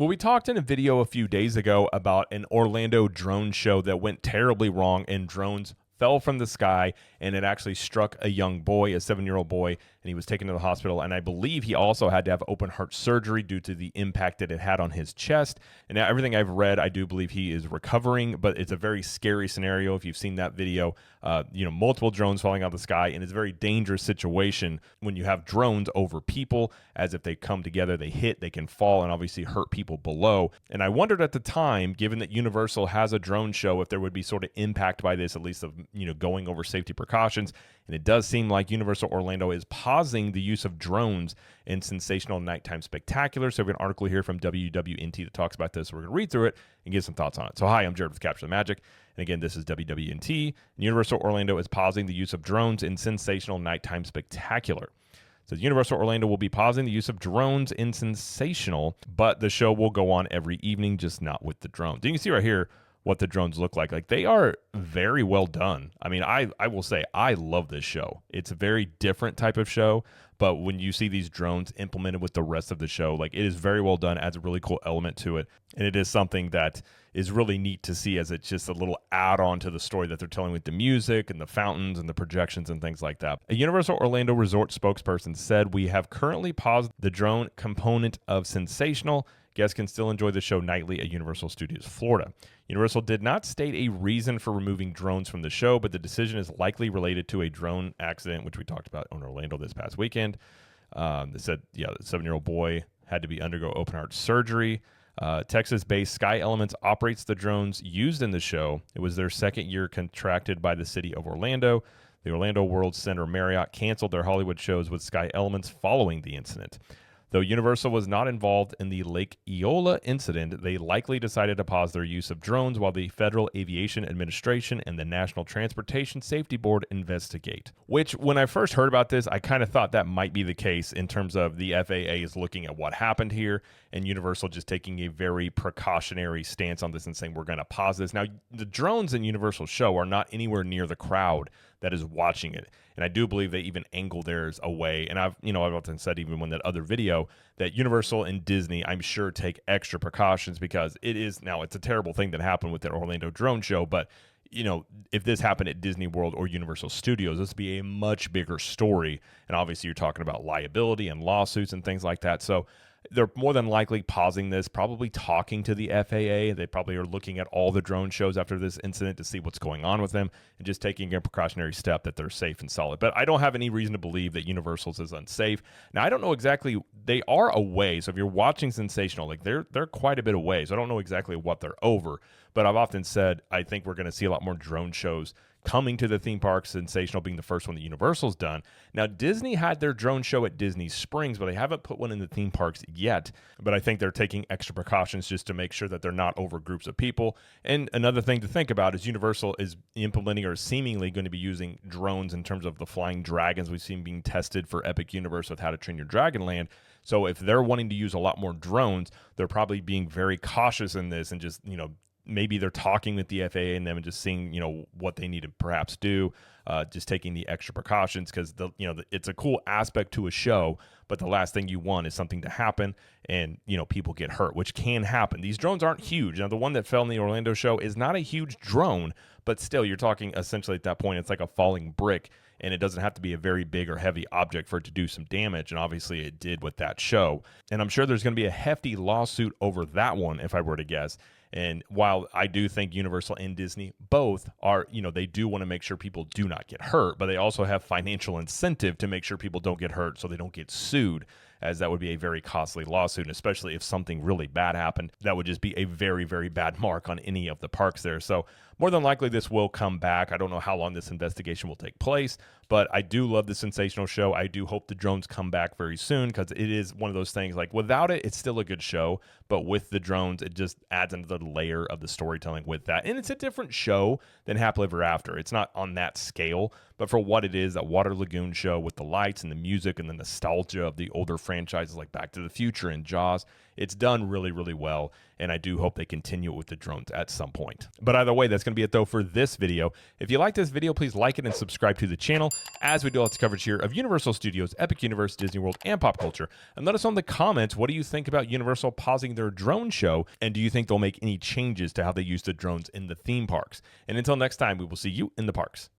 Well, we talked in a video a few days ago about an Orlando drone show that went terribly wrong and drones fell from the sky and it actually struck a young boy, a 7-year-old boy, and he was taken to the hospital. And I believe he also had to have open heart surgery due to the impact that it had on his chest. And now everything I've read, I do believe he is recovering, but it's a very scary scenario. If you've seen that video, multiple drones falling out of the sky, and it's a very dangerous situation when you have drones over people, as if they come together, they hit, they can fall and obviously hurt people below. And I wondered at the time, given that Universal has a drone show, if there would be sort of impact by this, at least of going over safety precautions. And it does seem like Universal Orlando is pausing the use of drones in sensational nighttime spectaculars. So we have an article here from WWNT that talks about this. So we're going to read through it and give some thoughts on it. So hi, I'm Jared with Capture the Magic. And again, this is WWNT. Universal Orlando is pausing the use of drones in sensational nighttime spectacular. So Universal Orlando will be pausing the use of drones in sensational, but the show will go on every evening, just not with the drones. You can see right here what the drones look like. Like, they are very well done. I mean, I will say I love this show. It's a very different type of show, but when you see these drones implemented with the rest of the show, like, it is very well done, adds a really cool element to it. And it is something that is really neat to see, as it's just a little add-on to the story that they're telling with the music and the fountains and the projections and things like that. A Universal Orlando Resort spokesperson said, "We have currently paused the drone component of Sensational. Guests can still enjoy the show nightly at Universal Studios Florida." Universal did not state a reason for removing drones from the show, but the decision is likely related to a drone accident, which we talked about in Orlando this past weekend. They said, the 7-year-old boy had to undergo open heart surgery. Texas-based Sky Elements operates the drones used in the show. It was their second year contracted by the city of Orlando. The Orlando World Center Marriott canceled their Hollywood shows with Sky Elements following the incident. Though Universal was not involved in the Lake Eola incident, they likely decided to pause their use of drones while the Federal Aviation Administration and the National Transportation Safety Board investigate. Which, when I first heard about this, I kind of thought that might be the case in terms of the FAA is looking at what happened here and Universal just taking a very precautionary stance on this and saying, we're going to pause this. Now, the drones in Universal show are not anywhere near the crowd that is watching it. And I do believe they even angle theirs away. And I've often said, even when that other video, that Universal and Disney, I'm sure, take extra precautions, because it's a terrible thing that happened with that Orlando drone show. But, if this happened at Disney World or Universal Studios, this would be a much bigger story. And obviously you're talking about liability and lawsuits and things like that. So they're more than likely pausing this, probably talking to the FAA. They probably are looking at all the drone shows after this incident to see what's going on with them and just taking a precautionary step that they're safe and solid. But I don't have any reason to believe that Universal's is unsafe. Now, I don't know exactly. They are away. So if you're watching Sensational, like they're quite a bit away. So I don't know exactly what they're over. But I've often said I think we're going to see a lot more drone shows coming to the theme park, Sensational being the first one that Universal's done. Now, Disney had their drone show at Disney Springs, but they haven't put one in the theme parks yet. But I think they're taking extra precautions just to make sure that they're not over groups of people. And another thing to think about is Universal is implementing, or seemingly going to be using, drones in terms of the flying dragons we've seen being tested for Epic Universe with How to Train Your Dragon Land. So if they're wanting to use a lot more drones, they're probably being very cautious in this and just, maybe they're talking with the FAA and them and just seeing, what they need to perhaps do, just taking the extra precautions, because it's a cool aspect to a show, but the last thing you want is something to happen and, people get hurt, which can happen. These drones aren't huge. Now, the one that fell in the Orlando show is not a huge drone, but still, you're talking essentially at that point, it's like a falling brick, and it doesn't have to be a very big or heavy object for it to do some damage, and obviously it did with that show. And I'm sure there's going to be a hefty lawsuit over that one, if I were to guess. And while I do think Universal and Disney both are, they do want to make sure people do not get hurt, but they also have financial incentive to make sure people don't get hurt so they don't get sued, as that would be a very costly lawsuit, and especially if something really bad happened, that would just be a very, very bad mark on any of the parks there. So more than likely this will come back. I don't know how long this investigation will take place, but I do love the Sensational show. I do hope the drones come back very soon, because it is one of those things, like, without it, it's still a good show, but with the drones, it just adds another layer of the storytelling with that. And it's a different show than Happily Ever After. It's not on that scale, but for what it is, that Water Lagoon show with the lights and the music and the nostalgia of the older franchises like Back to the Future and Jaws, it's done really, really well, and I do hope they continue it with the drones at some point. But either way, that's going to be it, though, for this video. If you like this video, please like it and subscribe to the channel. as we do lots of coverage here of Universal Studios, Epic Universe, Disney World, and pop culture. And let us know in the comments, what do you think about Universal pausing their drone show? And do you think they'll make any changes to how they use the drones in the theme parks? And until next time, we will see you in the parks.